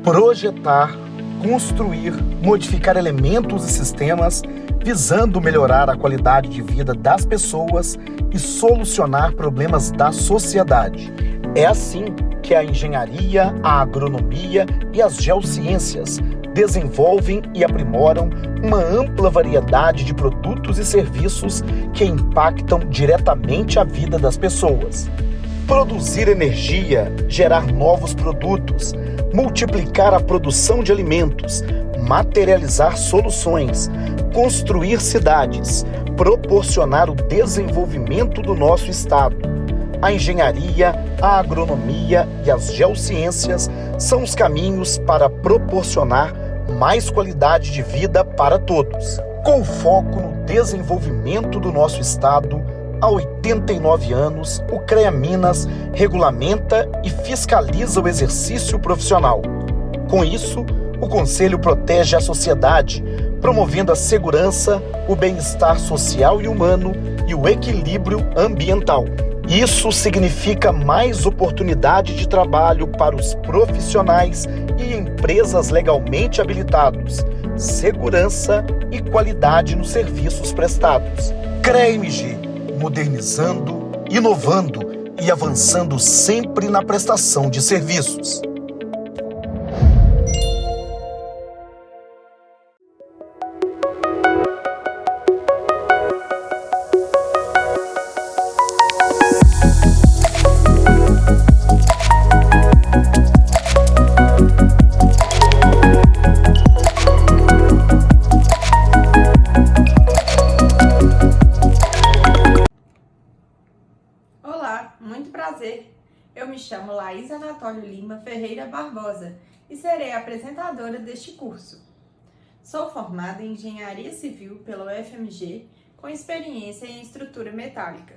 projetar, construir, modificar elementos e sistemas visando melhorar a qualidade de vida das pessoas e solucionar problemas da sociedade. É assim que a engenharia, a agronomia e as geociências desenvolvem e aprimoram uma ampla variedade de produtos e serviços que impactam diretamente a vida das pessoas. Produzir energia, gerar novos produtos, multiplicar a produção de alimentos, materializar soluções, construir cidades, proporcionar o desenvolvimento do nosso estado. A engenharia, a agronomia e as geociências são os caminhos para proporcionar mais qualidade de vida para todos. Com foco no desenvolvimento do nosso estado, há 89 anos, o CREA Minas regulamenta e fiscaliza o exercício profissional. Com isso, o Conselho protege a sociedade, promovendo a segurança, o bem-estar social e humano e o equilíbrio ambiental. Isso significa mais oportunidade de trabalho para os profissionais e empresas legalmente habilitados, segurança e qualidade nos serviços prestados. CREA-MG, modernizando, inovando e avançando sempre na prestação de serviços. Muito prazer, eu me chamo Laís Anatólio Lima Ferreira Barbosa e serei a apresentadora deste curso. Sou formada em Engenharia Civil pela UFMG, com experiência em estrutura metálica.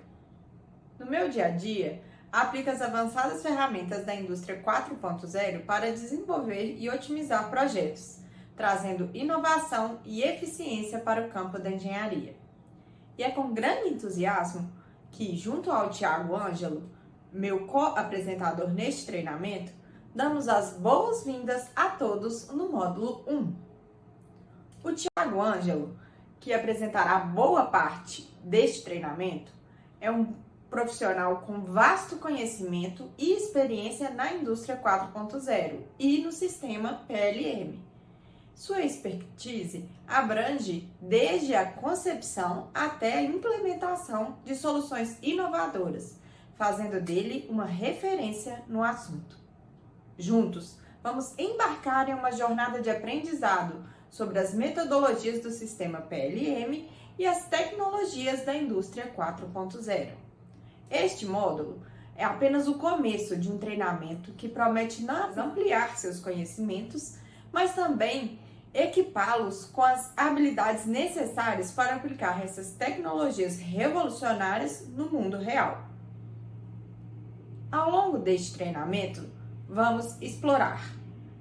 No meu dia a dia, aplico as avançadas ferramentas da indústria 4.0 para desenvolver e otimizar projetos, trazendo inovação e eficiência para o campo da engenharia. E é com grande entusiasmo que, junto ao Thiago Ângelo, meu co-apresentador neste treinamento, damos as boas-vindas a todos no módulo 1. O Thiago Ângelo, que apresentará boa parte deste treinamento, é um profissional com vasto conhecimento e experiência na indústria 4.0 e no sistema PLM. Sua expertise abrange desde a concepção até a implementação de soluções inovadoras, fazendo dele uma referência no assunto. Juntos, vamos embarcar em uma jornada de aprendizado sobre as metodologias do sistema PLM e as tecnologias da indústria 4.0. Este módulo é apenas o começo de um treinamento que promete não apenas ampliar seus conhecimentos, mas também equipá-los com as habilidades necessárias para aplicar essas tecnologias revolucionárias no mundo real. Ao longo deste treinamento, vamos explorar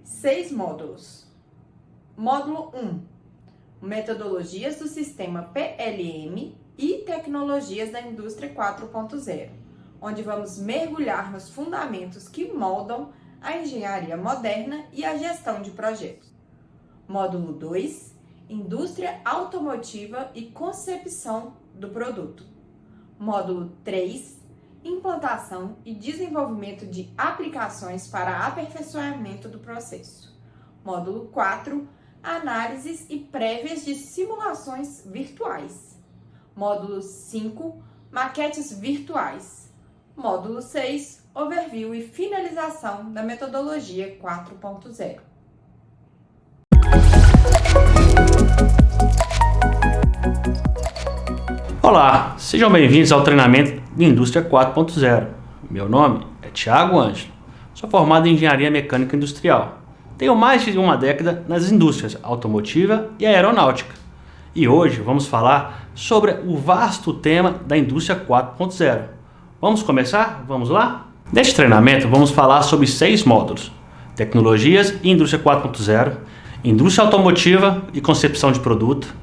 6 módulos. Módulo 1. Metodologias do sistema PLM e tecnologias da indústria 4.0, onde vamos mergulhar nos fundamentos que moldam a engenharia moderna e a gestão de projetos. Módulo 2, Indústria Automotiva e Concepção do Produto. Módulo 3, Implantação e Desenvolvimento de Aplicações para Aperfeiçoamento do Processo. Módulo 4, Análises e Prévias de Simulações Virtuais. Módulo 5, Maquetes Virtuais. Módulo 6, Overview e Finalização da Metodologia 4.0. Olá, sejam bem-vindos ao treinamento de Indústria 4.0. Meu nome é Thiago Ângelo, sou formado em Engenharia Mecânica Industrial. Tenho mais de uma década nas indústrias automotiva e aeronáutica. E hoje vamos falar sobre o vasto tema da Indústria 4.0. Vamos começar? Vamos lá? Neste treinamento vamos falar sobre 6 módulos: Tecnologias e Indústria 4.0, Indústria Automotiva e Concepção de Produto,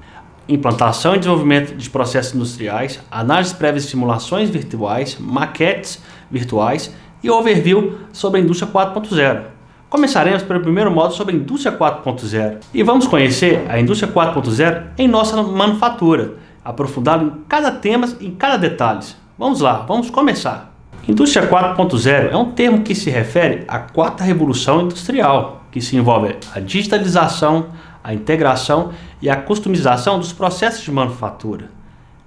implantação e desenvolvimento de processos industriais, análises prévias de simulações virtuais, maquetes virtuais e overview sobre a indústria 4.0. Começaremos pelo primeiro módulo sobre a indústria 4.0 e vamos conhecer a indústria 4.0 em nossa manufatura, aprofundado em cada tema e em cada detalhe. Vamos lá, vamos começar. Indústria 4.0 é um termo que se refere à quarta revolução industrial, que se envolve a digitalização, a integração e a customização dos processos de manufatura.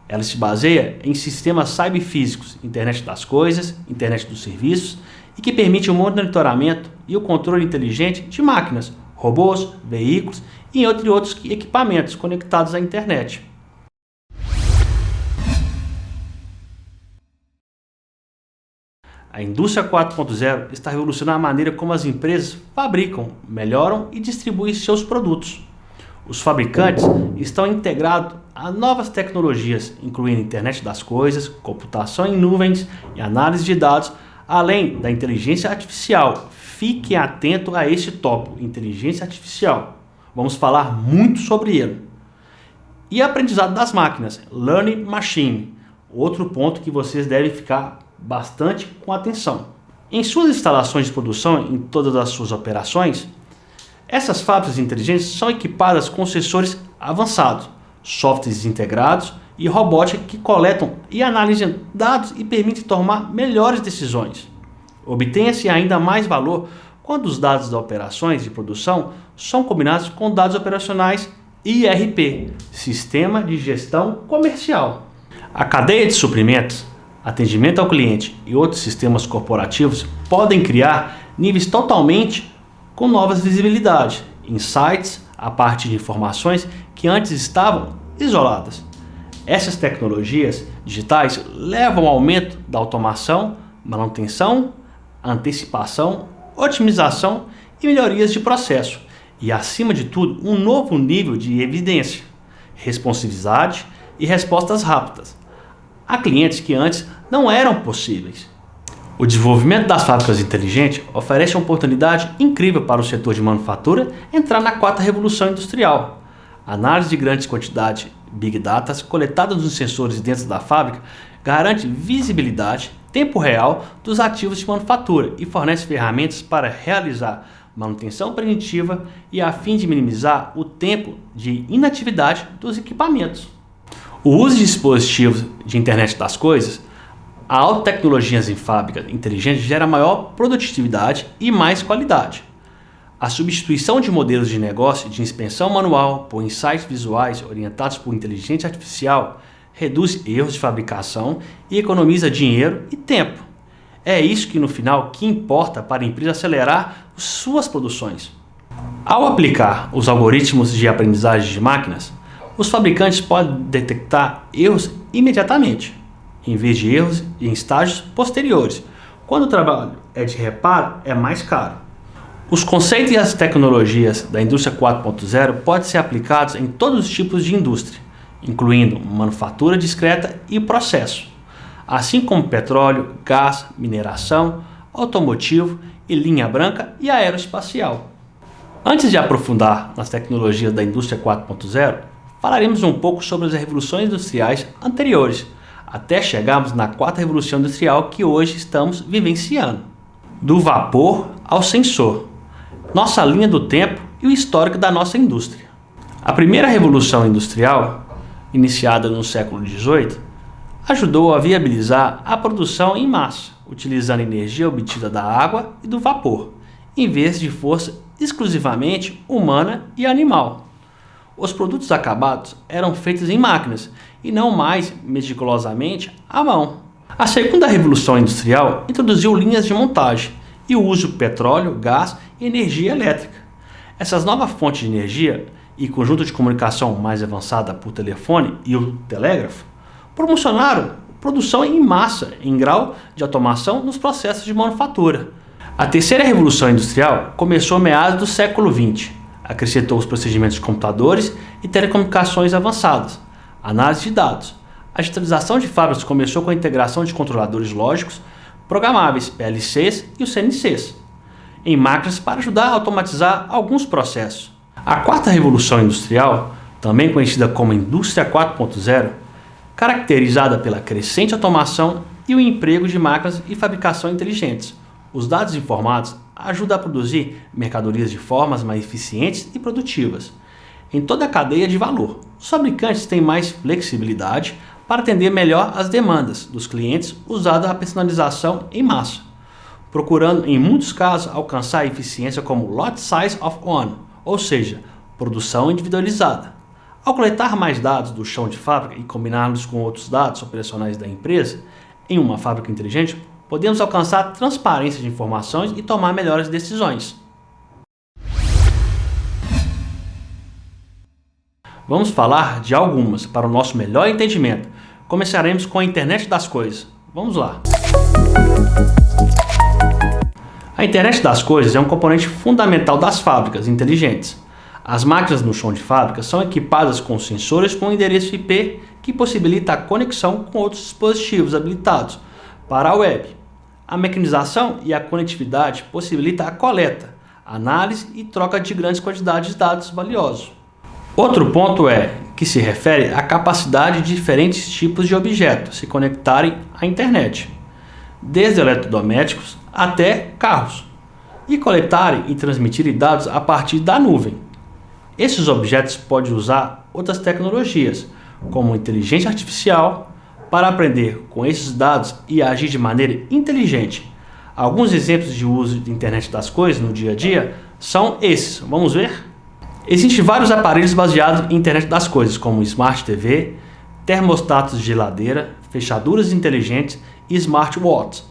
Ela se baseia em sistemas cyberfísicos, internet das coisas, internet dos serviços, e que permite o monitoramento e o controle inteligente de máquinas, robôs, veículos e entre outros equipamentos conectados à internet. A indústria 4.0 está revolucionando a maneira como as empresas fabricam, melhoram e distribuem seus produtos. Os fabricantes estão integrados a novas tecnologias, incluindo a internet das coisas, computação em nuvens e análise de dados, além da inteligência artificial. Fique atento a este tópico, inteligência artificial. Vamos falar muito sobre ele. E aprendizado das máquinas, Learning Machine, outro ponto que vocês devem ficar bastante com atenção. Em suas instalações de produção, em todas as suas operações, essas fábricas inteligentes são equipadas com sensores avançados, softwares integrados e robótica que coletam e analisam dados e permitem tomar melhores decisões. Obtenha-se ainda mais valor quando os dados das operações de produção são combinados com dados operacionais IRP, Sistema de Gestão Comercial. A cadeia de suprimentos, atendimento ao cliente e outros sistemas corporativos podem criar níveis totalmente com novas visibilidades, insights a partir de informações que antes estavam isoladas. Essas tecnologias digitais levam ao aumento da automação, manutenção, antecipação, otimização e melhorias de processo e, acima de tudo, um novo nível de evidência, responsividade e respostas rápidas a clientes que antes não eram possíveis. O desenvolvimento das fábricas inteligentes oferece uma oportunidade incrível para o setor de manufatura entrar na quarta revolução industrial. A análise de grandes quantidades Big Data coletadas nos sensores dentro da fábrica garante visibilidade, tempo real dos ativos de manufatura e fornece ferramentas para realizar manutenção preventiva e a fim de minimizar o tempo de inatividade dos equipamentos. O uso de dispositivos de internet das coisas, a alta tecnologias em fábrica inteligente gera maior produtividade e mais qualidade. A substituição de modelos de negócio de inspeção manual por insights visuais orientados por inteligência artificial reduz erros de fabricação e economiza dinheiro e tempo. É isso que no final que importa para a empresa acelerar suas produções. Ao aplicar os algoritmos de aprendizagem de máquinas, os fabricantes podem detectar erros imediatamente, em vez de erros em estágios posteriores. Quando o trabalho é de reparo, é mais caro. Os conceitos e as tecnologias da indústria 4.0 podem ser aplicados em todos os tipos de indústria, incluindo manufatura discreta e processo, assim como petróleo, gás, mineração, automotivo e linha branca e aeroespacial. Antes de aprofundar nas tecnologias da indústria 4.0, falaremos um pouco sobre as revoluções industriais anteriores, até chegarmos na quarta revolução industrial que hoje estamos vivenciando. Do vapor ao sensor, nossa linha do tempo e o histórico da nossa indústria. A primeira revolução industrial, iniciada no século XVIII, ajudou a viabilizar a produção em massa, utilizando energia obtida da água e do vapor, em vez de força exclusivamente humana e animal. Os produtos acabados eram feitos em máquinas e não mais meticulosamente à mão. A segunda revolução industrial introduziu linhas de montagem e o uso de petróleo, gás e energia elétrica. Essas novas fontes de energia e conjunto de comunicação mais avançada por telefone e o telégrafo promocionaram produção em massa em grau de automação nos processos de manufatura. A terceira revolução industrial começou meados do século XX. Acrescentou os procedimentos de computadores e telecomunicações avançadas, análise de dados. A digitalização de fábricas começou com a integração de controladores lógicos programáveis, PLCs e os CNCs, em máquinas para ajudar a automatizar alguns processos. A quarta revolução industrial, também conhecida como Indústria 4.0, caracterizada pela crescente automação e o emprego de máquinas e fabricação inteligentes. Os dados informados ajuda a produzir mercadorias de formas mais eficientes e produtivas. Em toda a cadeia de valor, os fabricantes têm mais flexibilidade para atender melhor as demandas dos clientes usando a personalização em massa, procurando em muitos casos alcançar a eficiência como lot size of one, ou seja, produção individualizada. Ao coletar mais dados do chão de fábrica e combiná-los com outros dados operacionais da empresa, em uma fábrica inteligente, podemos alcançar transparência de informações e tomar melhores decisões. Vamos falar de algumas para o nosso melhor entendimento. Começaremos com a internet das coisas. Vamos lá! A internet das coisas é um componente fundamental das fábricas inteligentes. As máquinas no chão de fábrica são equipadas com sensores com endereço IP que possibilita a conexão com outros dispositivos habilitados para a web. A mecanização e a conectividade possibilitam a coleta, análise e troca de grandes quantidades de dados valiosos. Outro ponto que se refere à capacidade de diferentes tipos de objetos se conectarem à internet, desde eletrodomésticos até carros, e coletarem e transmitirem dados a partir da nuvem. Esses objetos podem usar outras tecnologias, como inteligência artificial, para aprender com esses dados e agir de maneira inteligente. Alguns exemplos de uso de internet das coisas no dia a dia são esses. Vamos ver? Existem vários aparelhos baseados em internet das coisas, como Smart TV, termostatos de geladeira, fechaduras inteligentes e smartwatches.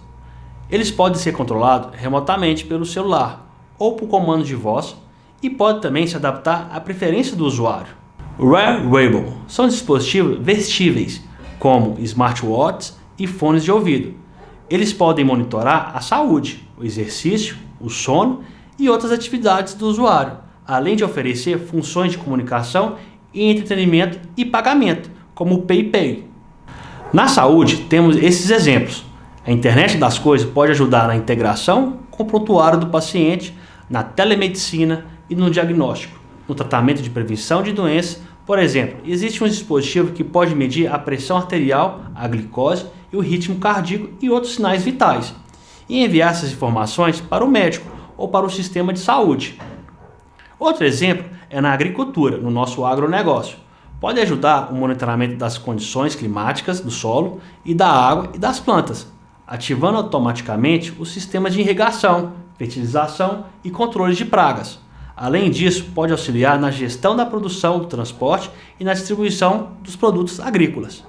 Eles podem ser controlados remotamente pelo celular ou por comando de voz e podem também se adaptar à preferência do usuário. Wearable são dispositivos vestíveis, como smartwatches e fones de ouvido. Eles podem monitorar a saúde, o exercício, o sono e outras atividades do usuário, além de oferecer funções de comunicação e entretenimento e pagamento, como o PayPay. Na saúde, temos esses exemplos. A internet das coisas pode ajudar na integração com o prontuário do paciente, na telemedicina e no diagnóstico, no tratamento de prevenção de doenças. Por exemplo, existe um dispositivo que pode medir a pressão arterial, a glicose e o ritmo cardíaco e outros sinais vitais, e enviar essas informações para o médico ou para o sistema de saúde. Outro exemplo é na agricultura, no nosso agronegócio. Pode ajudar o monitoramento das condições climáticas do solo e da água e das plantas, ativando automaticamente os sistemas de irrigação, fertilização e controles de pragas. Além disso, pode auxiliar na gestão da produção, do transporte e na distribuição dos produtos agrícolas.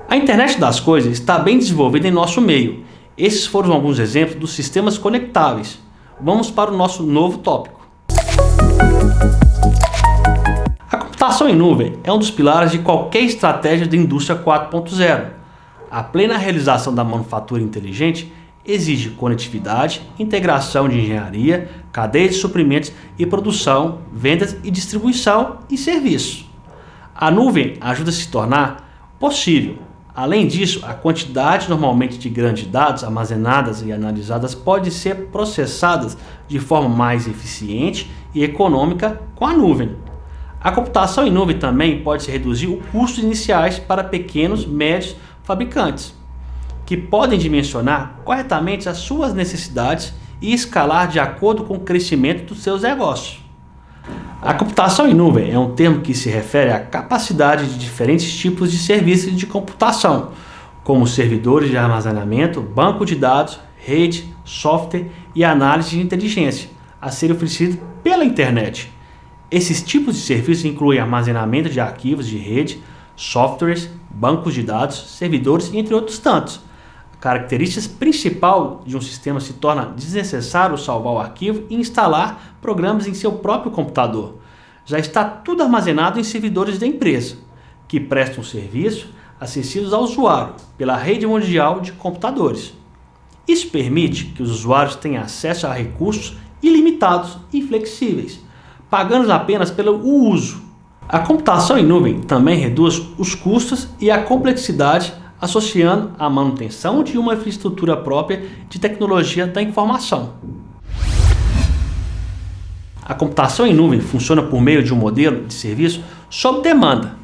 A internet das coisas está bem desenvolvida em nosso meio. Esses foram alguns exemplos dos sistemas conectáveis. Vamos para o nosso novo tópico. A computação em nuvem é um dos pilares de qualquer estratégia da indústria 4.0. A plena realização da manufatura inteligente exige conectividade, integração de engenharia, cadeia de suprimentos e produção, vendas e distribuição e serviço. A nuvem ajuda a se tornar possível. Além disso, a quantidade normalmente de grandes dados armazenadas e analisadas pode ser processadas de forma mais eficiente e econômica com a nuvem. A computação em nuvem também pode reduzir os custos iniciais para pequenos e médios fabricantes, que podem dimensionar corretamente as suas necessidades e escalar de acordo com o crescimento dos seus negócios. A computação em nuvem é um termo que se refere à capacidade de diferentes tipos de serviços de computação, como servidores de armazenamento, banco de dados, rede, software e análise de inteligência, a ser oferecido pela internet. Esses tipos de serviços incluem armazenamento de arquivos de rede, softwares, bancos de dados, servidores, entre outros tantos. A característica principal de um sistema se torna desnecessário salvar o arquivo e instalar programas em seu próprio computador. Já está tudo armazenado em servidores da empresa, que prestam serviço acessíveis ao usuário pela rede mundial de computadores. Isso permite que os usuários tenham acesso a recursos ilimitados e flexíveis, pagando apenas pelo uso. A computação em nuvem também reduz os custos e a complexidade, associando a manutenção de uma infraestrutura própria de tecnologia da informação. A computação em nuvem funciona por meio de um modelo de serviço sob demanda,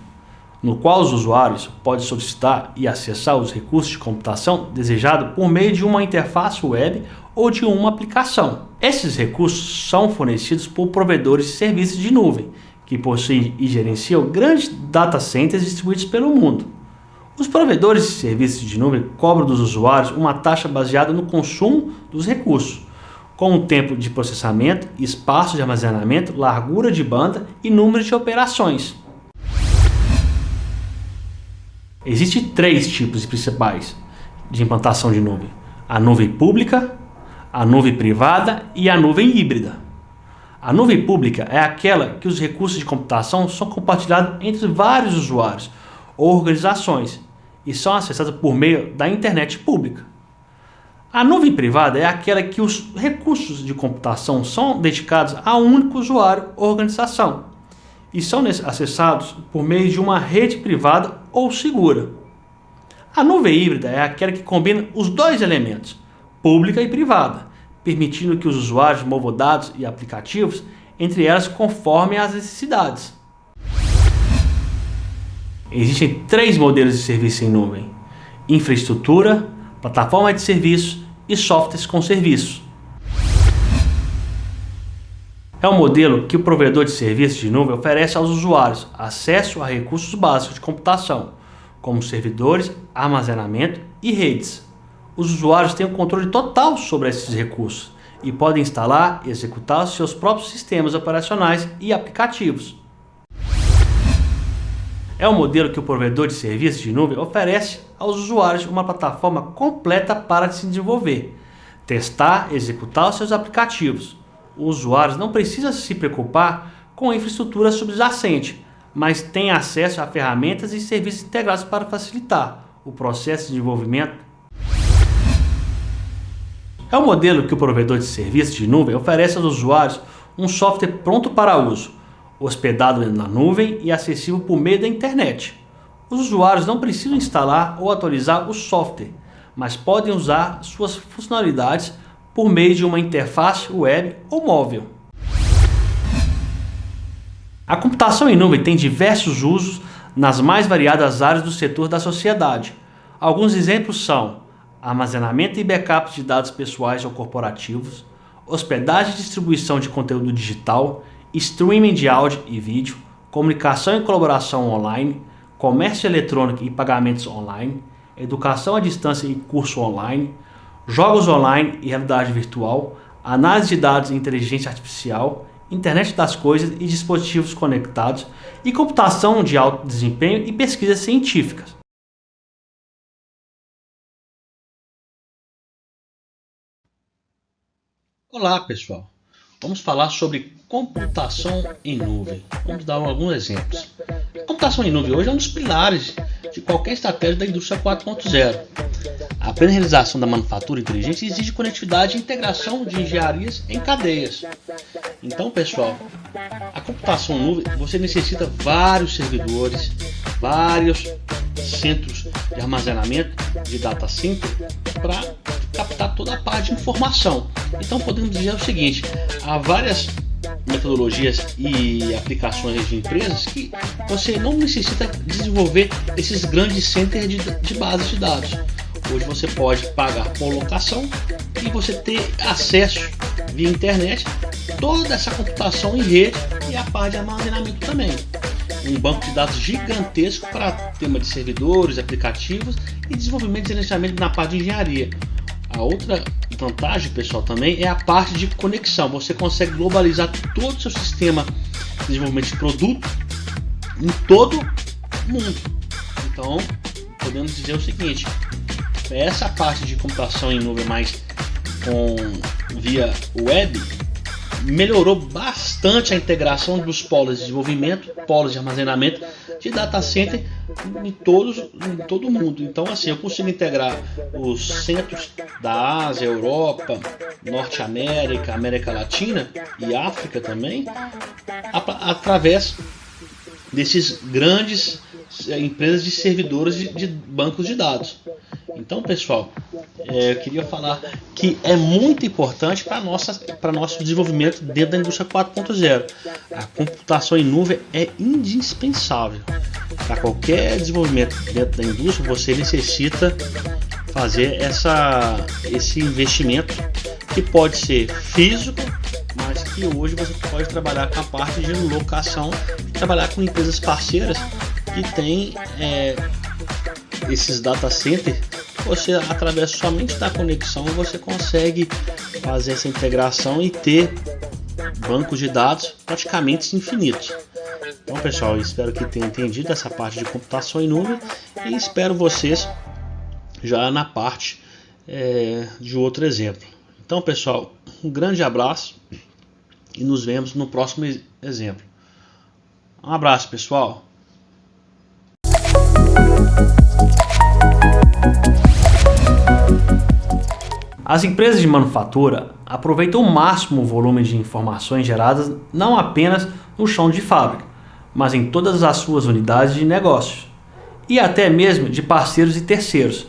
no qual os usuários podem solicitar e acessar os recursos de computação desejados por meio de uma interface web ou de uma aplicação. Esses recursos são fornecidos por provedores de serviços de nuvem, que possuem e gerenciam grandes data centers distribuídos pelo mundo. Os provedores de serviços de nuvem cobram dos usuários uma taxa baseada no consumo dos recursos, com o tempo de processamento, espaço de armazenamento, largura de banda e número de operações. Existem 3 tipos principais de implantação de nuvem: a nuvem pública, a nuvem privada e a nuvem híbrida. A nuvem pública é aquela que os recursos de computação são compartilhados entre vários usuários ou organizações e são acessados por meio da internet pública. A nuvem privada é aquela que os recursos de computação são dedicados a um único usuário ou organização e são acessados por meio de uma rede privada ou segura. A nuvem híbrida é aquela que combina os 2 elementos, pública e privada, permitindo que os usuários movam dados e aplicativos entre elas conforme as necessidades. Existem 3 modelos de serviço em nuvem: infraestrutura, plataforma de serviços e softwares com serviço. É um modelo que o provedor de serviços de nuvem oferece aos usuários acesso a recursos básicos de computação, como servidores, armazenamento e redes. Os usuários têm o controle total sobre esses recursos e podem instalar e executar os seus próprios sistemas operacionais e aplicativos. É um modelo que o provedor de serviços de nuvem oferece aos usuários uma plataforma completa para se desenvolver, testar e executar os seus aplicativos. Os usuários não precisam se preocupar com a infraestrutura subjacente, mas têm acesso a ferramentas e serviços integrados para facilitar o processo de desenvolvimento. É um modelo que o provedor de serviços de nuvem oferece aos usuários um software pronto para uso, hospedado na nuvem e acessível por meio da internet. Os usuários não precisam instalar ou atualizar o software, mas podem usar suas funcionalidades por meio de uma interface web ou móvel. A computação em nuvem tem diversos usos nas mais variadas áreas do setor da sociedade. Alguns exemplos são armazenamento e backup de dados pessoais ou corporativos, hospedagem e distribuição de conteúdo digital, streaming de áudio e vídeo, comunicação e colaboração online, comércio eletrônico e pagamentos online, educação à distância e curso online, jogos online e realidade virtual, análise de dados e inteligência artificial, internet das coisas e dispositivos conectados e computação de alto desempenho e pesquisas científicas. Olá pessoal, vamos falar sobre computação em nuvem. Vamos dar alguns exemplos. A computação em nuvem hoje é um dos pilares de qualquer estratégia da indústria 4.0. A plena realização da manufatura inteligente exige conectividade e integração de engenharias em cadeias. Então, pessoal, a computação em nuvem, você necessita vários servidores, vários centros de armazenamento de data center para captar toda a parte de informação. Então, podemos dizer o seguinte: há várias metodologias e aplicações de empresas que você não necessita desenvolver esses grandes centers de bases de dados. Hoje você pode pagar por locação e você ter acesso via internet toda essa computação em rede e a parte de armazenamento também. Um banco de dados gigantesco para tema de servidores, aplicativos e desenvolvimento e gerenciamento na parte de engenharia. A outra vantagem, pessoal, também é a parte de conexão. Você consegue globalizar todo o seu sistema de desenvolvimento de produto em todo o mundo. Então, podemos dizer o seguinte: essa parte de computação em nuvem mais via web melhorou bastante a integração dos polos de desenvolvimento, polos de armazenamento de data center em todo o mundo. Então, assim, eu consigo integrar os centros da Ásia, Europa, Norte América, América Latina e África também, através desses grandes empresas de servidores de bancos de dados. Então, pessoal, eu queria falar que é muito importante para nosso desenvolvimento dentro da indústria 4.0. A computação em nuvem é indispensável. Para qualquer desenvolvimento dentro da indústria, você necessita fazer esse investimento que pode ser físico, mas que hoje você pode trabalhar com a parte de locação, trabalhar com empresas parceiras que tem esses data centers. Você, através somente da conexão, você consegue fazer essa integração e ter bancos de dados praticamente infinitos. Então, pessoal, eu espero que tenham entendido essa parte de computação em nuvem e espero vocês já na parte de outro exemplo. Então, pessoal, um grande abraço e nos vemos no próximo exemplo. Um abraço, pessoal. As empresas de manufatura aproveitam o máximo o volume de informações geradas não apenas no chão de fábrica, mas em todas as suas unidades de negócios e até mesmo de parceiros e terceiros.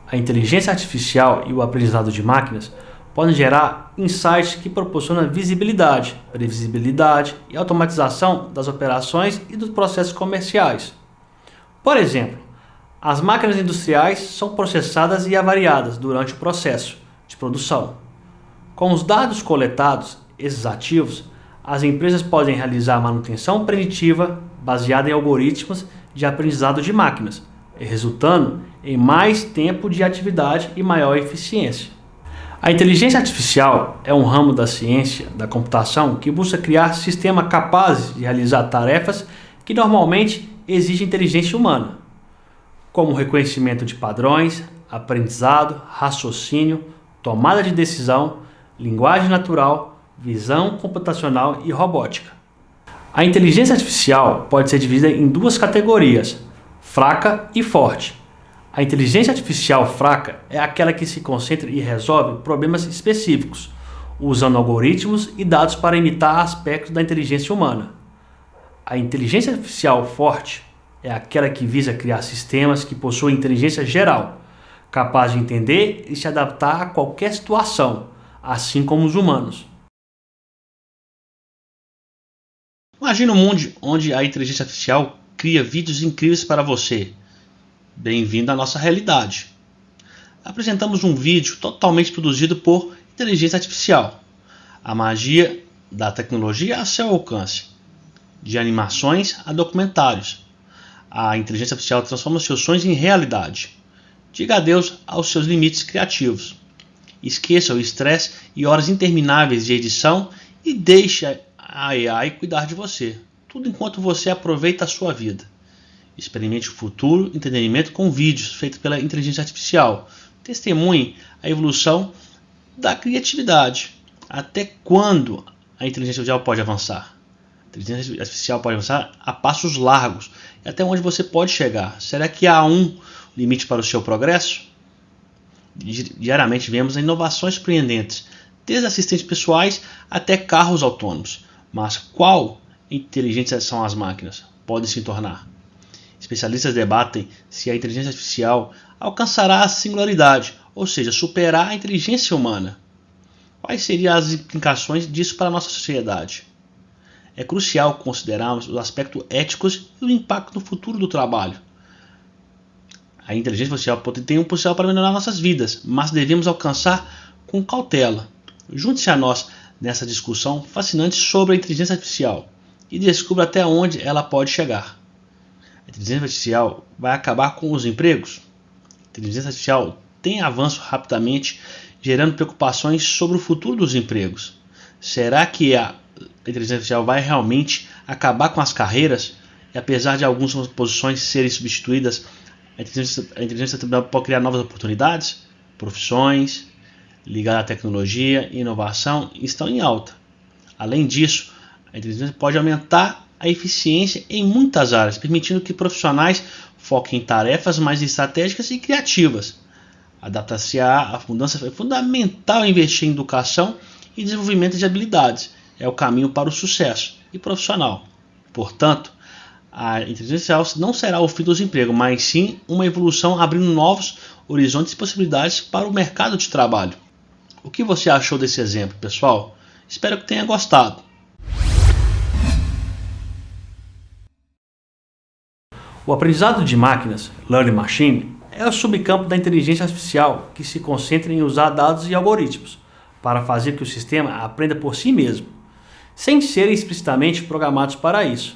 A inteligência artificial e o aprendizado de máquinas podem gerar insights que proporcionam visibilidade, previsibilidade e automatização das operações e dos processos comerciais. Por exemplo, as máquinas industriais são processadas e avariadas durante o processo de produção. Com os dados coletados, esses ativos, as empresas podem realizar manutenção preditiva baseada em algoritmos de aprendizado de máquinas, resultando em mais tempo de atividade e maior eficiência. A inteligência artificial é um ramo da ciência da computação que busca criar sistemas capazes de realizar tarefas que normalmente exigem inteligência humana, como reconhecimento de padrões, aprendizado, raciocínio, tomada de decisão, linguagem natural, visão computacional e robótica. A inteligência artificial pode ser dividida em duas categorias, fraca e forte. A inteligência artificial fraca é aquela que se concentra e resolve problemas específicos, usando algoritmos e dados para imitar aspectos da inteligência humana. A inteligência artificial forte é aquela que visa criar sistemas que possuem inteligência geral, capaz de entender e se adaptar a qualquer situação, assim como os humanos. Imagina um mundo onde a inteligência artificial cria vídeos incríveis para você. Bem-vindo à nossa realidade. Apresentamos um vídeo totalmente produzido por inteligência artificial. A magia da tecnologia a seu alcance. De animações a documentários. A inteligência artificial transforma seus sonhos em realidade. Diga adeus aos seus limites criativos. Esqueça o estresse e horas intermináveis de edição e deixe a AI cuidar de você. Tudo enquanto você aproveita a sua vida. Experimente o futuro entretenimento com vídeos feitos pela inteligência artificial. Testemunhe a evolução da criatividade. Até quando a inteligência artificial pode avançar? A inteligência artificial pode avançar a passos largos. E até onde você pode chegar? Será que há um limite para o seu progresso? Diariamente vemos inovações surpreendentes, desde assistentes pessoais até carros autônomos. Mas qual inteligência são as máquinas? Podem se tornar. Especialistas debatem se a inteligência artificial alcançará a singularidade, ou seja, superar a inteligência humana. Quais seriam as implicações disso para a nossa sociedade? É crucial considerarmos os aspectos éticos e o impacto no futuro do trabalho. A inteligência artificial tem um potencial para melhorar nossas vidas, mas devemos alcançar com cautela. Junte-se a nós nessa discussão fascinante sobre a inteligência artificial e descubra até onde ela pode chegar. A inteligência artificial vai acabar com os empregos? A inteligência artificial tem avanço rapidamente, gerando preocupações sobre o futuro dos empregos. Será que a inteligência artificial vai realmente acabar com as carreiras? E apesar de algumas posições serem substituídas, a inteligência artificial pode criar novas oportunidades? Profissões ligadas à tecnologia e inovação estão em alta. Além disso, a inteligência pode aumentar a eficiência em muitas áreas, permitindo que profissionais foquem em tarefas mais estratégicas e criativas. Adaptar-se à mudança é fundamental investir em educação e desenvolvimento de habilidades. É o caminho para o sucesso e profissional. Portanto, a inteligência artificial não será o fim dos empregos, mas sim uma evolução abrindo novos horizontes e possibilidades para o mercado de trabalho. O que você achou desse exemplo, pessoal? Espero que tenha gostado. O aprendizado de máquinas, Learning Machine, é o subcampo da inteligência artificial que se concentra em usar dados e algoritmos para fazer que o sistema aprenda por si mesmo, sem serem explicitamente programados para isso.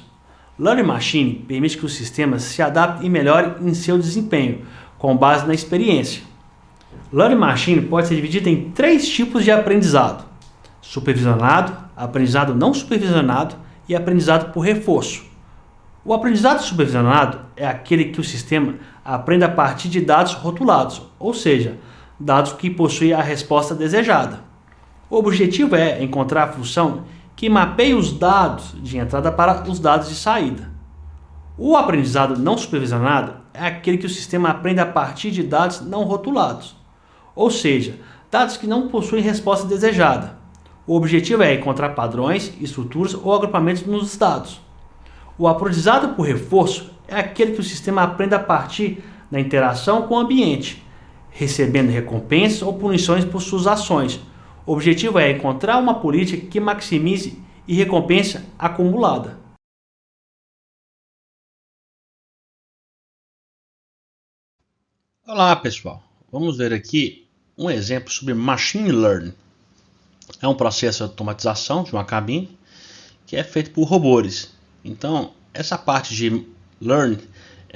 Learning Machine permite que o sistema se adapte e melhore em seu desempenho, com base na experiência. Learning Machine pode ser dividida em 3 tipos de aprendizado: supervisionado, aprendizado não supervisionado e aprendizado por reforço. O aprendizado supervisionado é aquele que o sistema aprende a partir de dados rotulados, ou seja, dados que possuem a resposta desejada. O objetivo é encontrar a função que mapeia os dados de entrada para os dados de saída. O aprendizado não supervisionado é aquele que o sistema aprende a partir de dados não rotulados, ou seja, dados que não possuem resposta desejada. O objetivo é encontrar padrões, estruturas ou agrupamentos nos dados. O aprendizado por reforço é aquele que o sistema aprende a partir da interação com o ambiente, recebendo recompensas ou punições por suas ações. O objetivo é encontrar uma política que maximize e recompensa acumulada. Olá pessoal, vamos ver aqui um exemplo sobre Machine Learning. É um processo de automatização de uma cabine que é feito por robôs. Então, essa parte de Learn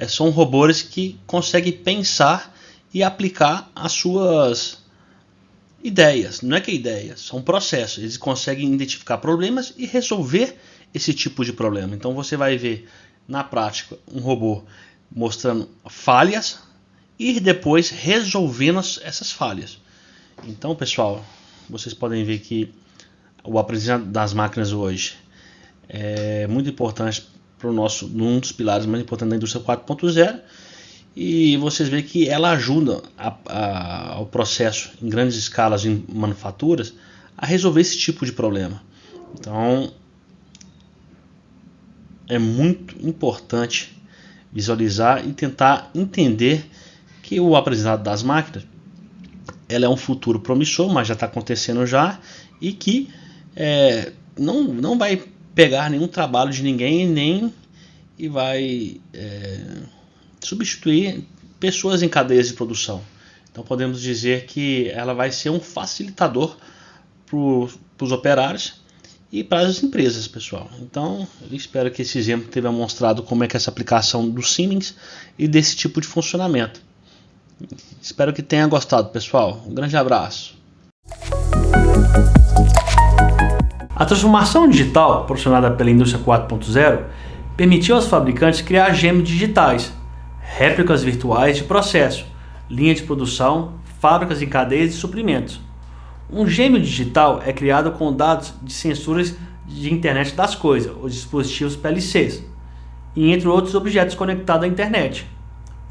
são robôs que conseguem pensar e aplicar as suas ideias. Não é que é ideias, são processos. Eles conseguem identificar problemas e resolver esse tipo de problema. Então, você vai ver na prática um robô mostrando falhas e depois resolvendo essas falhas. Então, pessoal, vocês podem ver que o aprendizado das máquinas hoje é muito importante para o nosso, um dos pilares mais importantes da indústria 4.0, e vocês veem que ela ajuda ao processo em grandes escalas em manufaturas a resolver esse tipo de problema. Então é muito importante visualizar e tentar entender que o aprendizado das máquinas ela é um futuro promissor, mas já está acontecendo já, e que não vai pegar nenhum trabalho de ninguém, nem e vai substituir pessoas em cadeias de produção. Então podemos dizer que ela vai ser um facilitador para os operários e para as empresas, pessoal. Então eu espero que esse exemplo tenha mostrado como é que essa aplicação do Siemens e desse tipo de funcionamento. Espero que tenha gostado, pessoal. Um grande abraço. A transformação digital proporcionada pela indústria 4.0 permitiu aos fabricantes criar gêmeos digitais, réplicas virtuais de processo, linha de produção, fábricas em cadeias de suprimentos. Um gêmeo digital é criado com dados de sensores de internet das coisas, os dispositivos PLCs, e entre outros objetos conectados à internet.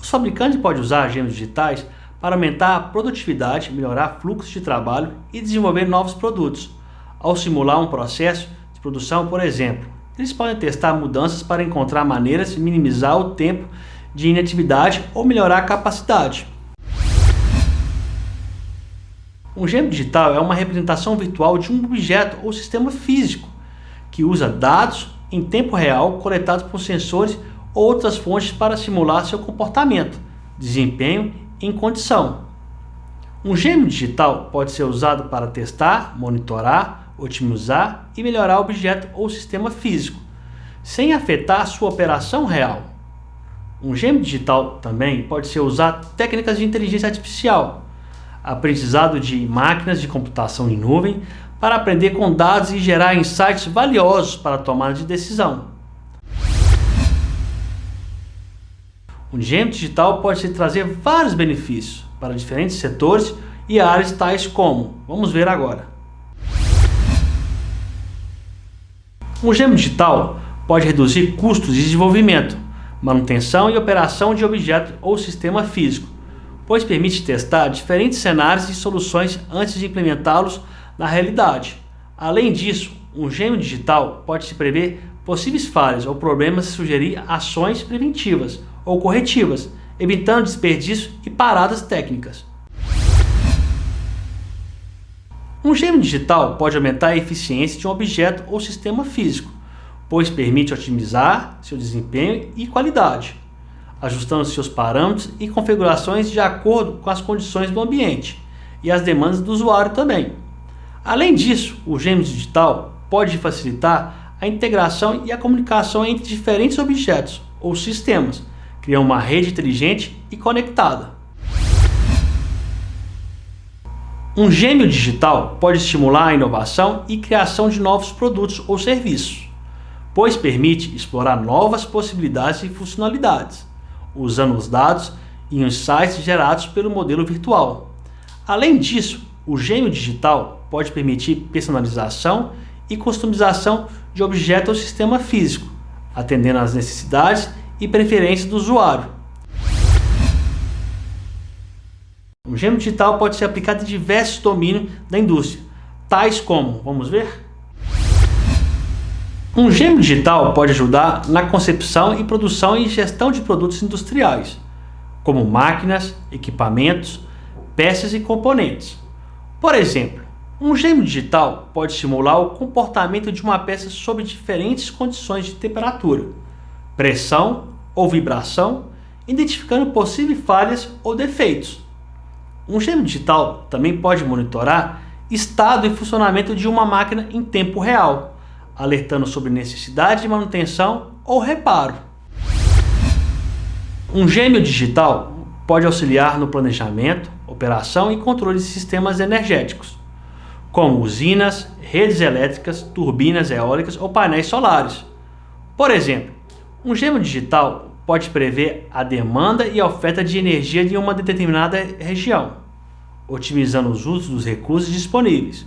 Os fabricantes podem usar gêmeos digitais para aumentar a produtividade, melhorar fluxos de trabalho e desenvolver novos produtos. Ao simular um processo de produção, por exemplo, eles podem testar mudanças para encontrar maneiras de minimizar o tempo de inatividade ou melhorar a capacidade. Um gêmeo digital é uma representação virtual de um objeto ou sistema físico que usa dados em tempo real coletados por sensores ou outras fontes para simular seu comportamento, desempenho e condição. Um gêmeo digital pode ser usado para testar, monitorar, otimizar e melhorar o objeto ou sistema físico, sem afetar sua operação real. Um gêmeo digital também pode ser usado técnicas de inteligência artificial, aprendizado de máquinas de computação em nuvem, para aprender com dados e gerar insights valiosos para a tomada de decisão. Um gêmeo digital pode trazer vários benefícios para diferentes setores e áreas tais como, vamos ver agora. Um gêmeo digital pode reduzir custos de desenvolvimento, manutenção e operação de objeto ou sistema físico, pois permite testar diferentes cenários e soluções antes de implementá-los na realidade. Além disso, um gêmeo digital pode se prever possíveis falhas ou problemas e sugerir ações preventivas ou corretivas, evitando desperdício e paradas técnicas. Um gêmeo digital pode aumentar a eficiência de um objeto ou sistema físico, pois permite otimizar seu desempenho e qualidade, ajustando seus parâmetros e configurações de acordo com as condições do ambiente e as demandas do usuário também. Além disso, o gêmeo digital pode facilitar a integração e a comunicação entre diferentes objetos ou sistemas, criando uma rede inteligente e conectada. Um gêmeo digital pode estimular a inovação e criação de novos produtos ou serviços, pois permite explorar novas possibilidades e funcionalidades, usando os dados e insights gerados pelo modelo virtual. Além disso, o gêmeo digital pode permitir personalização e customização de objeto ou sistema físico, atendendo às necessidades e preferências do usuário. O gêmeo digital pode ser aplicado em diversos domínios da indústria, tais como, vamos ver? Um gêmeo digital pode ajudar na concepção e produção e gestão de produtos industriais, como máquinas, equipamentos, peças e componentes. Por exemplo, um gêmeo digital pode simular o comportamento de uma peça sob diferentes condições de temperatura, pressão ou vibração, identificando possíveis falhas ou defeitos. Um gêmeo digital também pode monitorar estado e funcionamento de uma máquina em tempo real, alertando sobre necessidade de manutenção ou reparo. Um gêmeo digital pode auxiliar no planejamento, operação e controle de sistemas energéticos, como usinas, redes elétricas, turbinas eólicas ou painéis solares. Por exemplo, um gêmeo digital pode prever a demanda e a oferta de energia de uma determinada região, otimizando os usos dos recursos disponíveis.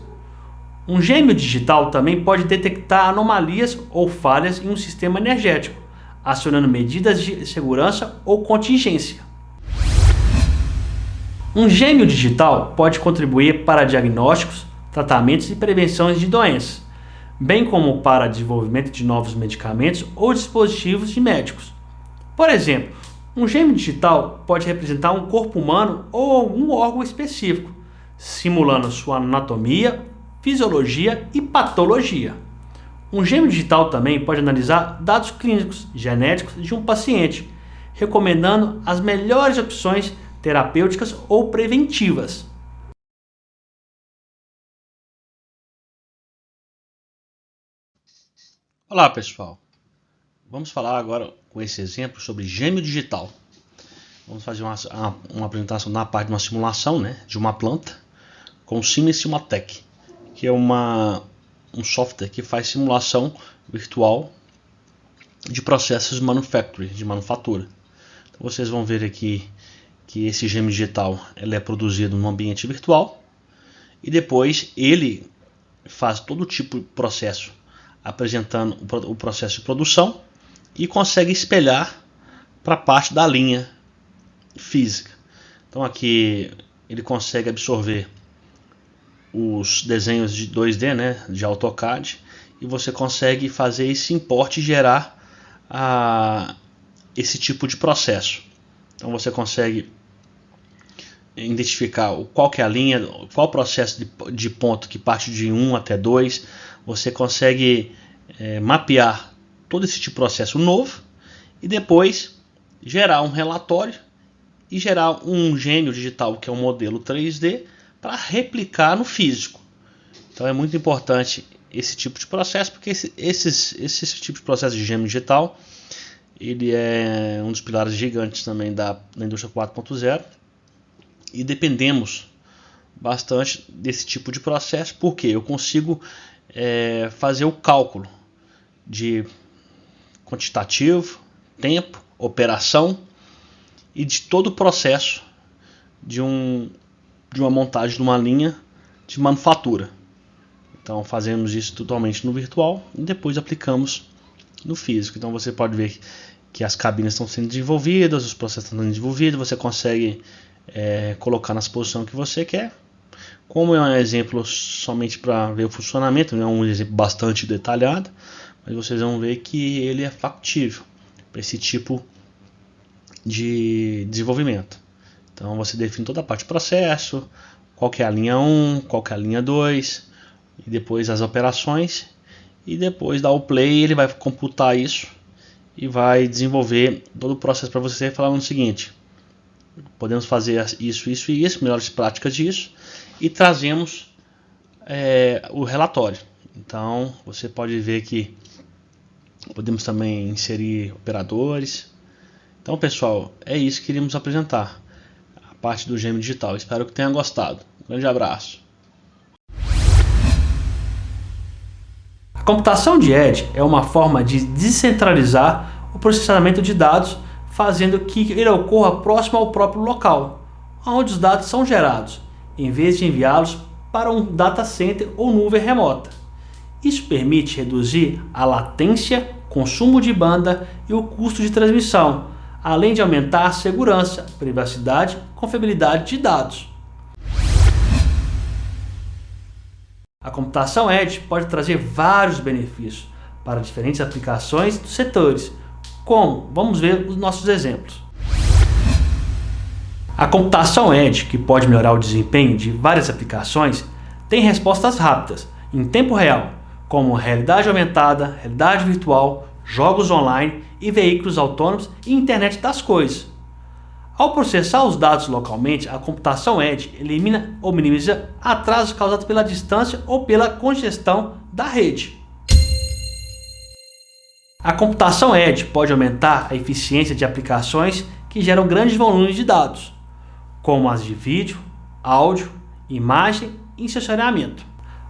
Um gêmeo digital também pode detectar anomalias ou falhas em um sistema energético, acionando medidas de segurança ou contingência. Um gêmeo digital pode contribuir para diagnósticos, tratamentos e prevenções de doenças, bem como para desenvolvimento de novos medicamentos ou dispositivos de médicos. Por exemplo, um gêmeo digital pode representar um corpo humano ou algum órgão específico, simulando sua anatomia, fisiologia e patologia. Um gêmeo digital também pode analisar dados clínicos genéticos de um paciente, recomendando as melhores opções terapêuticas ou preventivas. Olá pessoal, vamos falar agora com esse exemplo sobre gêmeo digital. Vamos fazer uma apresentação na parte de uma simulação, de uma planta com o Siemens Simatec, que é um software que faz simulação virtual de processos de manufatura. Então, vocês vão ver aqui que esse gêmeo digital ele é produzido no ambiente virtual e depois ele faz todo tipo de processo, apresentando o processo de produção e consegue espelhar para a parte da linha física. Então aqui ele consegue absorver os desenhos de 2D, de AutoCAD, e você consegue fazer esse importe e gerar esse tipo de processo. Então você consegue identificar qual que é a linha, qual o processo de ponto que parte de 1 até 2. Você consegue mapear todo esse tipo de processo novo e depois gerar um relatório e gerar um gêmeo digital, que é um modelo 3D, para replicar no físico. Então é muito importante esse tipo de processo, porque esse tipo de processo de gêmeo digital ele é um dos pilares gigantes também da indústria 4.0 e dependemos bastante desse tipo de processo, porque eu consigo fazer o cálculo de quantitativo, tempo, operação e de todo o processo de uma montagem de uma linha de manufatura. Então fazemos isso totalmente no virtual e depois aplicamos no físico. Então você pode ver que as cabines estão sendo desenvolvidas, os processos estão sendo desenvolvidos, você consegue colocar na posição que você quer. Como é um exemplo somente para ver o funcionamento, não é um exemplo bastante detalhado, mas vocês vão ver que ele é factível para esse tipo de desenvolvimento. Então você define toda a parte do processo, qual que é a linha 1, qual que é a linha 2, e depois as operações, e depois dá o play, ele vai computar isso e vai desenvolver todo o processo para você, falando o seguinte: podemos fazer isso, isso e isso, melhores práticas disso, e trazemos o relatório. Então você pode ver que podemos também inserir operadores. Então, pessoal, é isso que queríamos apresentar, a parte do Gêmeo Digital. Espero que tenham gostado. Um grande abraço. A computação de edge é uma forma de descentralizar o processamento de dados, fazendo que ele ocorra próximo ao próprio local, onde os dados são gerados, em vez de enviá-los para um data center ou nuvem remota. Isso permite reduzir a latência, consumo de banda e o custo de transmissão, além de aumentar a segurança, privacidade e confiabilidade de dados. A computação edge pode trazer vários benefícios para diferentes aplicações dos setores, como vamos ver os nossos exemplos. A computação edge, que pode melhorar o desempenho de várias aplicações, tem respostas rápidas, em tempo real, como realidade aumentada, realidade virtual, jogos online e veículos autônomos e internet das coisas. Ao processar os dados localmente, a computação edge elimina ou minimiza atrasos causados pela distância ou pela congestão da rede. A computação edge pode aumentar a eficiência de aplicações que geram grandes volumes de dados, como as de vídeo, áudio, imagem e sensoriamento.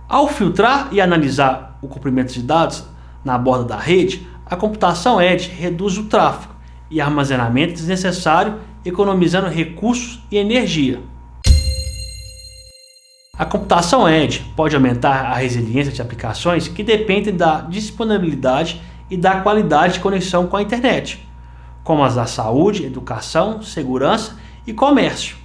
Ao filtrar e analisar o comprimento de dados na borda da rede, a computação edge reduz o tráfego e armazenamento desnecessário, economizando recursos e energia. A computação edge pode aumentar a resiliência de aplicações que dependem da disponibilidade e da qualidade de conexão com a internet, como as da saúde, educação, segurança e comércio.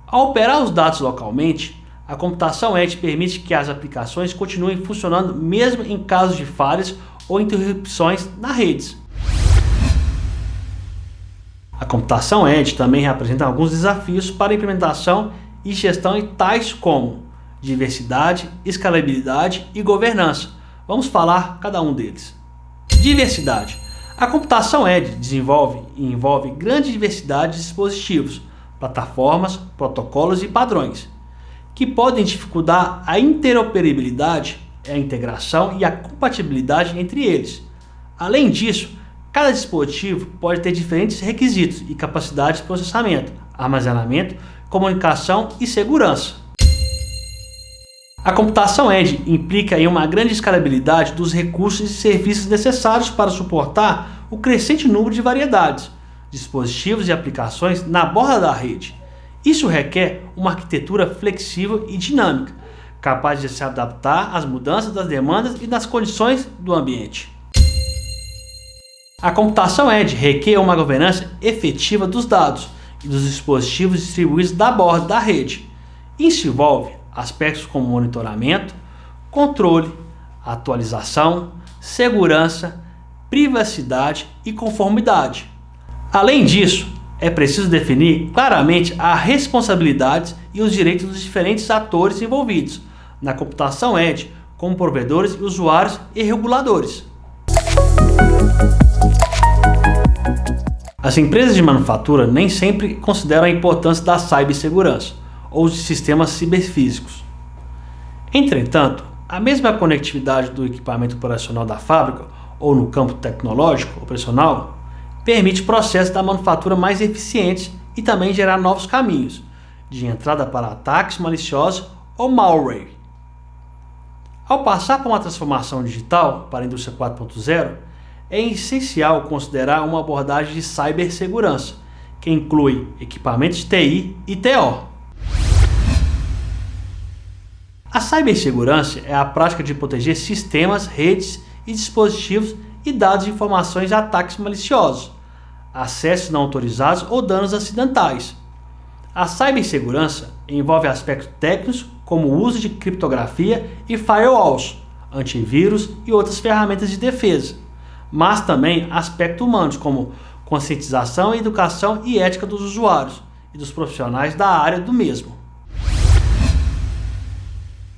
Ao operar os dados localmente, a computação edge permite que as aplicações continuem funcionando mesmo em casos de falhas ou interrupções nas redes. A computação edge também representa alguns desafios para a implementação e gestão em tais como diversidade, escalabilidade e governança. Vamos falar cada um deles. Diversidade. A computação edge desenvolve e envolve grande diversidade de dispositivos, plataformas, protocolos e padrões, que podem dificultar a interoperabilidade, a integração e a compatibilidade entre eles. Além disso, cada dispositivo pode ter diferentes requisitos e capacidades de processamento, armazenamento, comunicação e segurança. A computação edge implica em uma grande escalabilidade dos recursos e serviços necessários para suportar o crescente número de variedades, dispositivos e aplicações na borda da rede. Isso requer uma arquitetura flexível e dinâmica, capaz de se adaptar às mudanças das demandas e das condições do ambiente. A computação edge requer uma governança efetiva dos dados e dos dispositivos distribuídos da borda da rede. Isso envolve aspectos como monitoramento, controle, atualização, segurança, privacidade e conformidade. Além disso, é preciso definir claramente as responsabilidades e os direitos dos diferentes atores envolvidos na computação edge, como provedores, usuários e reguladores. As empresas de manufatura nem sempre consideram a importância da cibersegurança ou de sistemas ciberfísicos. Entretanto, a mesma conectividade do equipamento operacional da fábrica ou no campo tecnológico operacional permite processos da manufatura mais eficientes e também gerar novos caminhos de entrada para ataques maliciosos ou malware. Ao passar por uma transformação digital para a indústria 4.0, é essencial considerar uma abordagem de cibersegurança, que inclui equipamentos de TI e TO. A cibersegurança é a prática de proteger sistemas, redes e dispositivos e dados de informações de ataques maliciosos, acessos não autorizados ou danos acidentais. A cibersegurança envolve aspectos técnicos como o uso de criptografia e firewalls, antivírus e outras ferramentas de defesa, mas também aspectos humanos como conscientização, educação e ética dos usuários e dos profissionais da área do mesmo.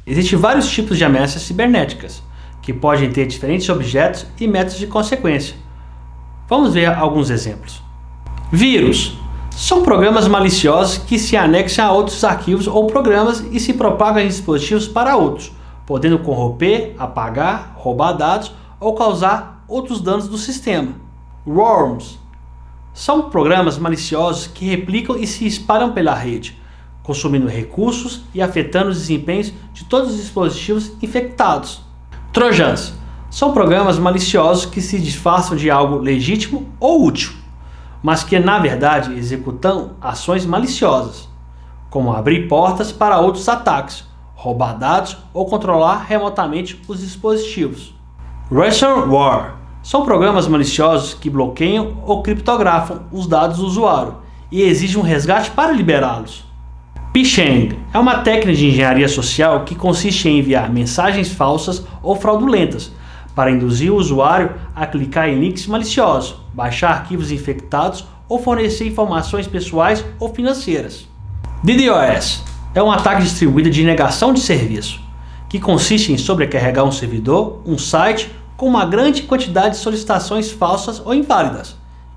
Existem vários tipos de ameaças cibernéticas, que podem ter diferentes objetos e métodos de consequência. Vamos ver alguns exemplos. Vírus são programas maliciosos que se anexam a outros arquivos ou programas e se propagam em dispositivos para outros, podendo corromper, apagar, roubar dados ou causar outros danos do sistema. Worms são programas maliciosos que replicam e se espalham pela rede, consumindo recursos e afetando os desempenhos de todos os dispositivos infectados. Trojans são programas maliciosos que se disfarçam de algo legítimo ou útil, mas que na verdade executam ações maliciosas, como abrir portas para outros ataques, roubar dados ou controlar remotamente os dispositivos. Ransomware são programas maliciosos que bloqueiam ou criptografam os dados do usuário e exigem um resgate para liberá-los. Phishing é uma técnica de engenharia social que consiste em enviar mensagens falsas ou fraudulentas para induzir o usuário a clicar em links maliciosos, baixar arquivos infectados ou fornecer informações pessoais ou financeiras. DDoS é um ataque distribuído de negação de serviço, que consiste em sobrecarregar um servidor, um site, com uma grande quantidade de solicitações falsas ou inválidas,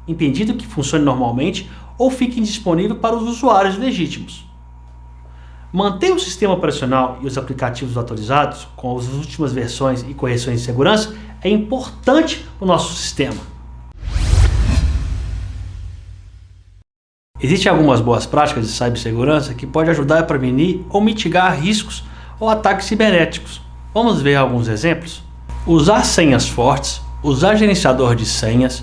impedindo que funcione normalmente ou fique indisponível para os usuários legítimos. Manter o sistema operacional e os aplicativos atualizados com as últimas versões e correções de segurança é importante para o nosso sistema. Existem algumas boas práticas de cibersegurança que podem ajudar a prevenir ou mitigar riscos ou ataques cibernéticos. Vamos ver alguns exemplos? Usar senhas fortes, usar gerenciador de senhas,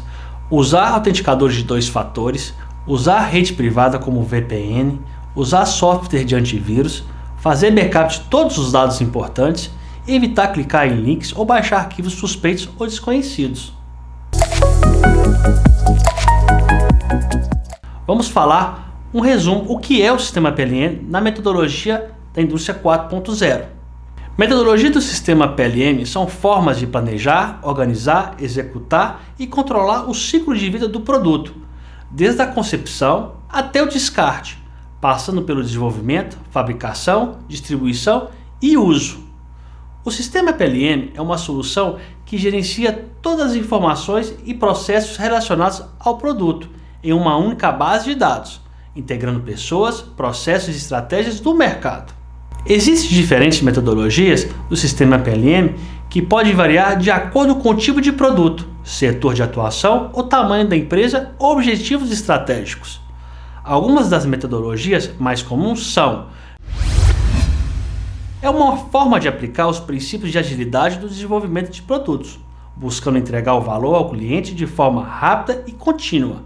usar autenticadores de 2 fatores, usar rede privada como VPN, usar software de antivírus, fazer backup de todos os dados importantes, evitar clicar em links ou baixar arquivos suspeitos ou desconhecidos. Vamos falar um resumo o que é o sistema PLM na metodologia da indústria 4.0. Metodologia do sistema PLM são formas de planejar, organizar, executar e controlar o ciclo de vida do produto, desde a concepção até o descarte, passando pelo desenvolvimento, fabricação, distribuição e uso. O sistema PLM é uma solução que gerencia todas as informações e processos relacionados ao produto em uma única base de dados, integrando pessoas, processos e estratégias do mercado. Existem diferentes metodologias do sistema PLM que podem variar de acordo com o tipo de produto, setor de atuação, o tamanho da empresa ou objetivos estratégicos. Algumas das metodologias mais comuns são: é uma forma de aplicar os princípios de agilidade do desenvolvimento de produtos, buscando entregar o valor ao cliente de forma rápida e contínua,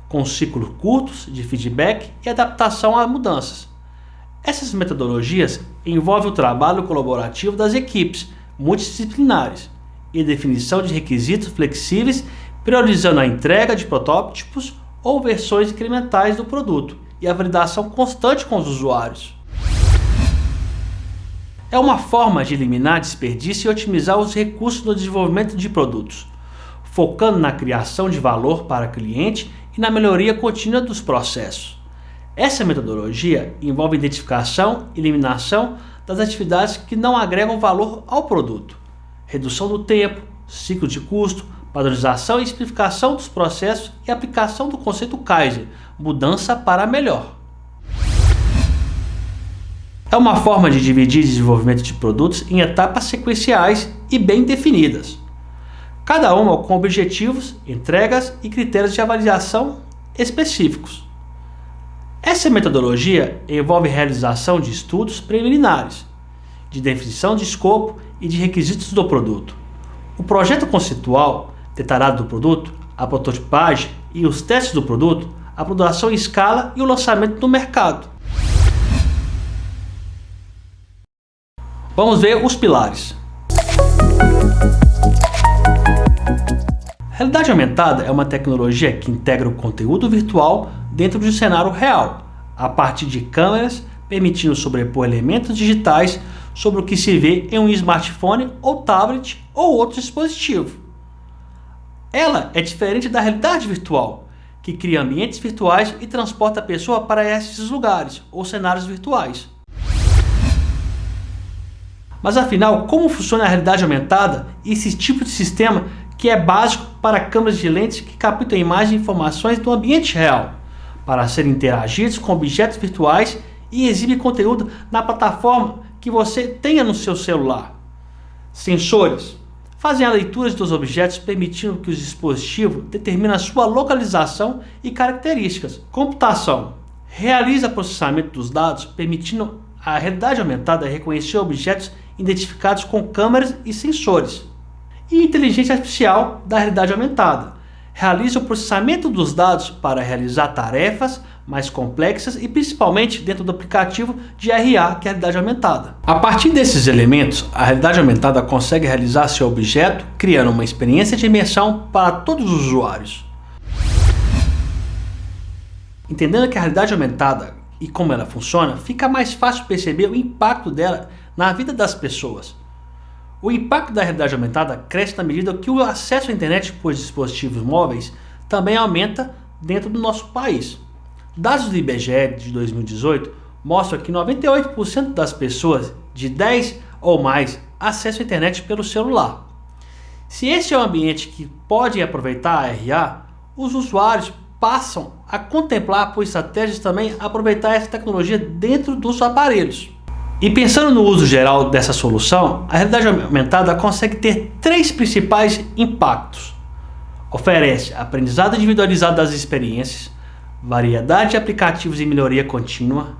com ciclos curtos de feedback e adaptação a mudanças. Essas metodologias envolvem o trabalho colaborativo das equipes multidisciplinares e definição de requisitos flexíveis, priorizando a entrega de protótipos ou versões incrementais do produto e a validação constante com os usuários. É uma forma de eliminar desperdício e otimizar os recursos no desenvolvimento de produtos, focando na criação de valor para o cliente e na melhoria contínua dos processos. Essa metodologia envolve identificação e eliminação das atividades que não agregam valor ao produto, redução do tempo, ciclo de custo, padronização e simplificação dos processos e aplicação do conceito Kaizen, mudança para melhor. É uma forma de dividir o desenvolvimento de produtos em etapas sequenciais e bem definidas, cada uma com objetivos, entregas e critérios de avaliação específicos. Essa metodologia envolve a realização de estudos preliminares, de definição de escopo e de requisitos do produto, o projeto conceitual detalhado do produto, a prototipagem e os testes do produto, a produção em escala e o lançamento no mercado. Vamos ver os pilares. Realidade aumentada é uma tecnologia que integra o conteúdo virtual dentro de um cenário real, a partir de câmeras, permitindo sobrepor elementos digitais sobre o que se vê em um smartphone ou tablet ou outro dispositivo. Ela é diferente da realidade virtual, que cria ambientes virtuais e transporta a pessoa para esses lugares ou cenários virtuais. Mas afinal, como funciona a realidade aumentada e esse tipo de sistema que é básico para câmeras de lentes que captam imagens e informações do ambiente real, para serem interagidos com objetos virtuais e exibem conteúdo na plataforma que você tenha no seu celular, Sensores fazem a leitura dos objetos, permitindo que o dispositivo determine a sua localização e características. Computação realiza processamento dos dados, permitindo a realidade aumentada reconhecer objetos identificados com câmeras e sensores. E inteligência artificial da realidade aumentada realiza o processamento dos dados para realizar tarefas mais complexas e principalmente dentro do aplicativo de RA, que é a realidade aumentada. A partir desses elementos, a realidade aumentada consegue realizar seu objeto, criando uma experiência de imersão para todos os usuários. Entendendo que a realidade aumentada e como ela funciona, fica mais fácil perceber o impacto dela na vida das pessoas. O impacto da realidade aumentada cresce na medida que o acesso à internet por dispositivos móveis também aumenta dentro do nosso país. Dados do IBGE de 2018 mostram que 98% das pessoas de 10 ou mais acessam a internet pelo celular. Se esse é um ambiente que pode aproveitar a RA, os usuários passam a contemplar por estratégias também aproveitar essa tecnologia dentro dos aparelhos. E pensando no uso geral dessa solução, a realidade aumentada consegue ter 3 principais impactos. Oferece aprendizado individualizado das experiências, variedade de aplicativos e melhoria contínua,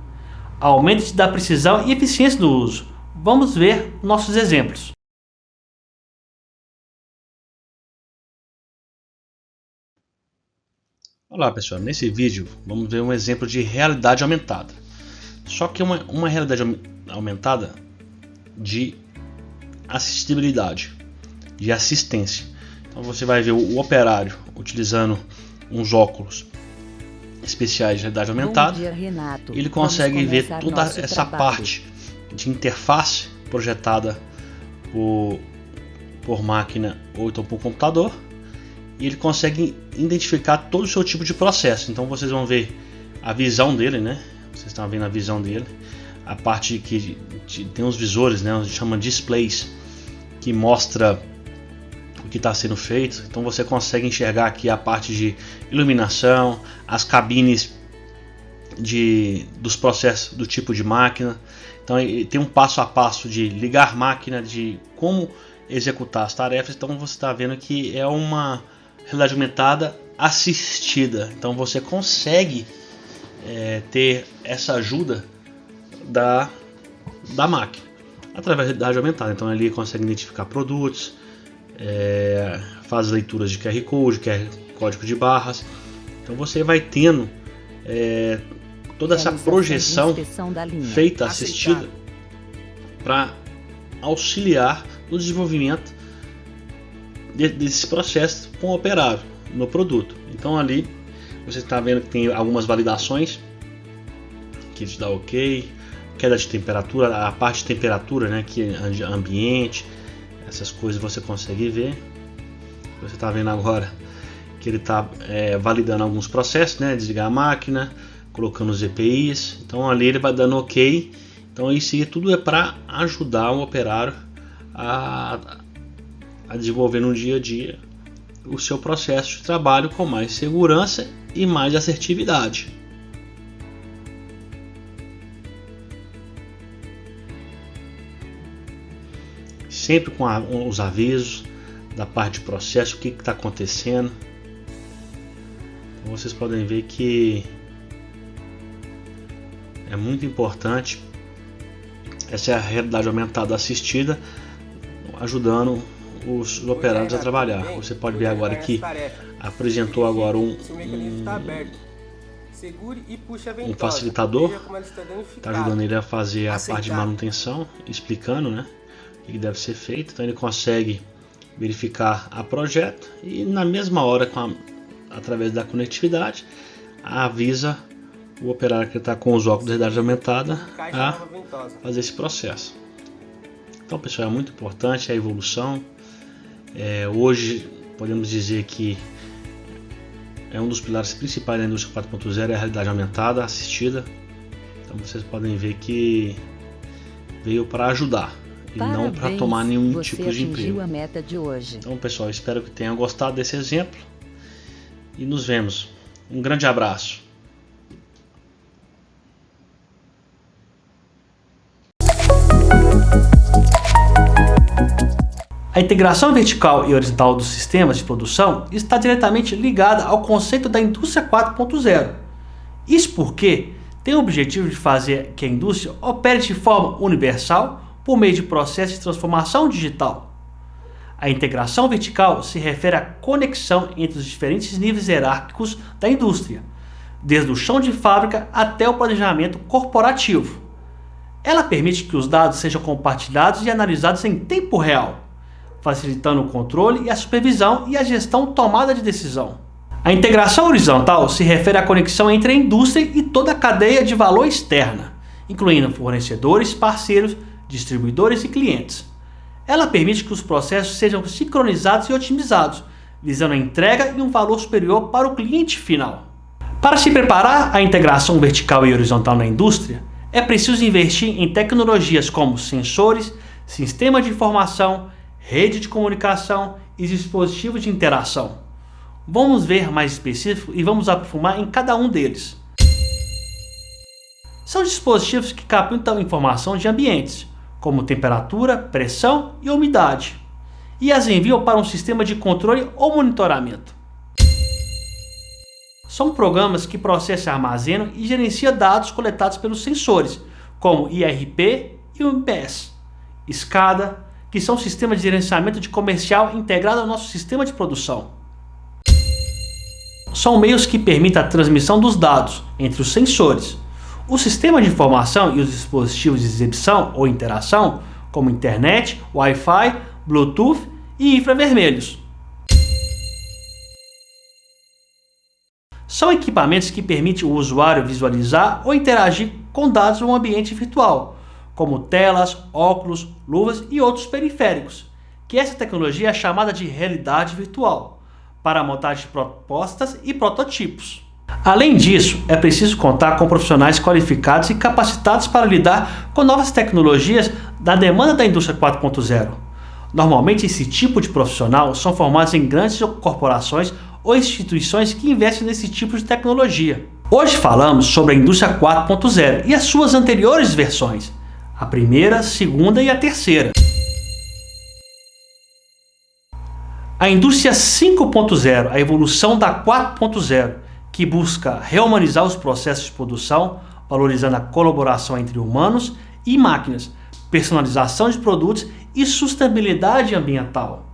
aumento da precisão e eficiência do uso. Vamos ver nossos exemplos. Olá pessoal, nesse vídeo vamos ver um exemplo de realidade aumentada. Só que uma realidade aumentada de assistibilidade, de assistência. Então você vai ver o operário utilizando uns óculos especiais de realidade aumentada. Bom dia, Renato. Ele consegue ver toda essa parte de interface projetada por máquina ou então por computador. E ele consegue identificar todo o seu tipo de processo. Então vocês vão ver a visão dele, né? Vocês estão vendo a visão dele. A parte que tem os visores, né? A gente chama de displays, que mostra o que está sendo feito. Então você consegue enxergar aqui a parte de iluminação, as cabines dos processos do tipo de máquina. Então tem um passo a passo de ligar máquina, de como executar as tarefas. Então você está vendo que é uma realidade aumentada assistida. Então você consegue ter essa ajuda da máquina através da realidade aumentada. Então ali consegue identificar produtos, faz leituras de QR Code, código de barras. Então você vai tendo toda essa projeção feita, assistida, para auxiliar no desenvolvimento desse processo com o operário no produto. Então ali você está vendo que tem algumas validações que te dá ok, queda de temperatura, a parte de temperatura, né, que é ambiente, essas coisas você consegue ver. Você está vendo agora que ele está validando alguns processos, né, desligar a máquina, colocando os EPIs. Então ali ele vai dando ok. Então isso tudo é para ajudar o operário a desenvolver no dia a dia o seu processo de trabalho com mais segurança e mais assertividade. Sempre com os avisos da parte de processo, o que está acontecendo. Então vocês podem ver que é muito importante. Essa é a realidade aumentada assistida, ajudando os operários a trabalhar. Você pode ver agora que apresentou agora um facilitador, está ajudando ele a fazer a parte de manutenção, explicando, né, o que deve ser feito. Então ele consegue verificar a projeto e na mesma hora, através da conectividade, avisa o operário que está com os óculos de realidade aumentada a fazer esse processo. Então pessoal, é muito importante a evolução. Hoje podemos dizer que é um dos pilares principais da indústria 4.0, é a realidade aumentada assistida. Então vocês podem ver que veio para ajudar e não para tomar nenhum tipo de emprego. A meta de hoje. Então pessoal, espero que tenham gostado desse exemplo e nos vemos. Um grande abraço. A integração vertical e horizontal dos sistemas de produção está diretamente ligada ao conceito da indústria 4.0. Isso porque tem o objetivo de fazer que a indústria opere de forma universal por meio de processos de transformação digital. A integração vertical se refere à conexão entre os diferentes níveis hierárquicos da indústria, desde o chão de fábrica até o planejamento corporativo. Ela permite que os dados sejam compartilhados e analisados em tempo real, facilitando o controle e a supervisão e a gestão tomada de decisão. A integração horizontal se refere à conexão entre a indústria e toda a cadeia de valor externa, incluindo fornecedores, parceiros, distribuidores e clientes. Ela permite que os processos sejam sincronizados e otimizados, visando a entrega e um valor superior para o cliente final. Para se preparar à integração vertical e horizontal na indústria, é preciso investir em tecnologias como sensores, sistema de informação, rede de comunicação e dispositivos de interação. Vamos ver mais específico e vamos aprofundar em cada um deles. São dispositivos que captam informação de ambientes, como temperatura, pressão e umidade, e as enviam para um sistema de controle ou monitoramento. São programas que processam, armazenam e gerenciam dados coletados pelos sensores, como IRP e UMPS. SCADA, que são sistemas de gerenciamento de comercial integrado ao nosso sistema de produção. São meios que permitem a transmissão dos dados entre os sensores. O sistema de informação e os dispositivos de exibição ou interação, como internet, Wi-Fi, Bluetooth e infravermelhos. São equipamentos que permitem o usuário visualizar ou interagir com dados no ambiente virtual, como telas, óculos, luvas e outros periféricos, que essa tecnologia é chamada de realidade virtual, para a montagem de propostas e prototipos. Além disso, é preciso contar com profissionais qualificados e capacitados para lidar com novas tecnologias da demanda da indústria 4.0. Normalmente, esse tipo de profissional são formados em grandes corporações ou instituições que investem nesse tipo de tecnologia. Hoje falamos sobre a indústria 4.0 e as suas anteriores versões, a primeira, segunda e a terceira. A indústria 5.0, a evolução da 4.0, que busca rehumanizar os processos de produção, valorizando a colaboração entre humanos e máquinas, personalização de produtos e sustentabilidade ambiental.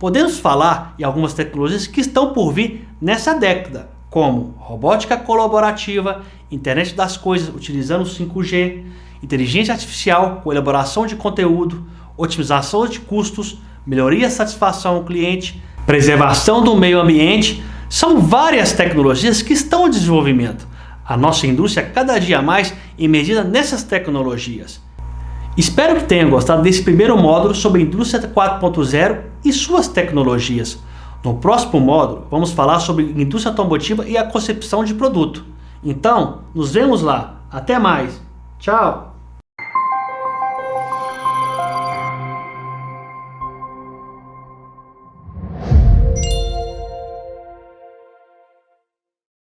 Podemos falar em algumas tecnologias que estão por vir nessa década, como robótica colaborativa, internet das coisas utilizando o 5G, inteligência artificial com elaboração de conteúdo, otimização de custos, melhoria da satisfação ao cliente, preservação do meio ambiente. São várias tecnologias que estão em desenvolvimento. A nossa indústria cada dia mais emergida nessas tecnologias. Espero que tenham gostado desse primeiro módulo sobre a indústria 4.0 e suas tecnologias. No próximo módulo, vamos falar sobre indústria automotiva e a concepção de produto. Então, nos vemos lá. Até mais. Tchau!